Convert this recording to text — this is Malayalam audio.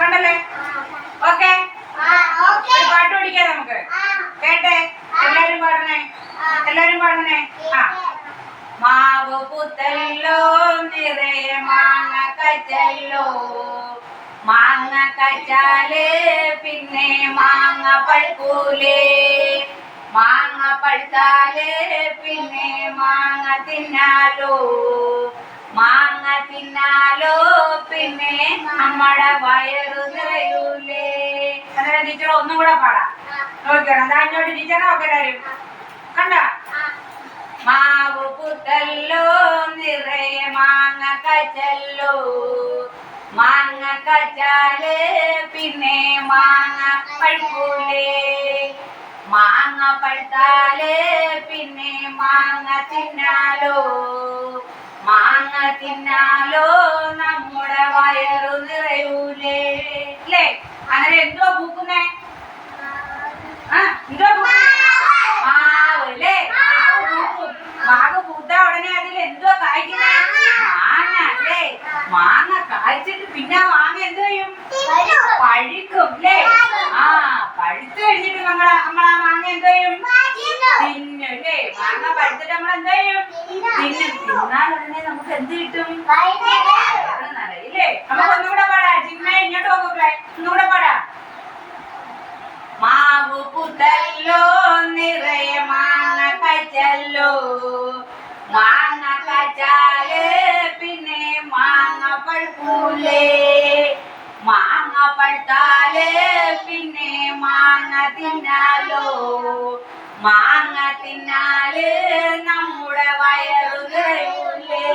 കണ്ടല്ലേ? ഓക്കെ, പാട്ട് പഠിക്കാം നമുക്ക്. കേട്ടെ, എല്ലാരും പാടണേ, എല്ലാരും പാടണേ. ആ, മാവ് പുത്തല്ലോ നിറയെ മാങ്ങ കച്ചല്ലോ, മാങ്ങ കച്ചാല് പിന്നെ മാങ്ങ പഴുക്കൂലേ, മാങ്ങ പഴുത്താല് പിന്നെ മാങ്ങ തിന്നാലോ, മാങ്ങ തിന്നാലോ പിന്നെ നമ്മുടെ വയറു നിറയൂലേ. അങ്ങനെ ടീച്ചർ ഒന്നും കൂടെ പാടാം. നോക്കണം, എന്താ ഇങ്ങോട്ട് ടീച്ചറെ നോക്കെ എല്ലാരും. കണ്ട, മാവ് പുത്തല്ലോ നിറയെ മാങ്ങ കച്ചല്ലോ, മാങ്ങ കച്ചാല് പിന്നെ മാങ്ങ പഴുക്കൂലേ, മാങ്ങ പഴുത്താല് പിന്നെ മാങ്ങ തിന്നാലോ, മാങ്ങ തിന്നാലോ നമ്മുടെ വയറു നിറയൂലേ. അല്ലേ? അങ്ങനെ എന്തോ പൂക്കുന്നേ? എന്തോ മാവ് അല്ലേ? മാവ് പൂക്കും. മാവ് പൂത്ത ഉടനെ അതിൽ എന്തോ കായ്ക്കുന്നേ? മാങ്ങ അല്ലേ? മാങ്ങ കായ്ച്ചിട്ട് പിന്നെ മാങ്ങ എന്തോ ചെയ്യും? പഴുക്കും അല്ലേ? ആ, പഴുത്ത് കഴിഞ്ഞിട്ട് നമ്മളാ മാങ്ങ എന്തോ ചെയ്യും? തിന്നും അല്ലേ? മാങ്ങ പഴുത്തിട്ട് നമ്മൾ എന്തോ ചെയ്യും? തിന്നും. തിന്നാൽ ഉടനെ നമുക്ക് എന്ത് കിട്ടും? അറിയില്ലേ? നമുക്ക് ഒന്നുകൂടെ പാടാ. ചിന്മ ഇങ്ങോട്ട് നോക്കൂലേ? ഒന്നുകൂടെ പാടാ. മാവ് പുത്തല്ലോ നിറയെ മാങ്ങ കച്ചല്ലോ, മാങ്ങ കച്ചാല് പിന്നെ മാങ്ങ പഴുക്കൂലേ, മാങ്ങ പഴുത്താല് പിന്നെ മാങ്ങ തിന്നാലോ, മാങ്ങ തിന്നാല് നമ്മുടെ വയറു നിറയൂലേ.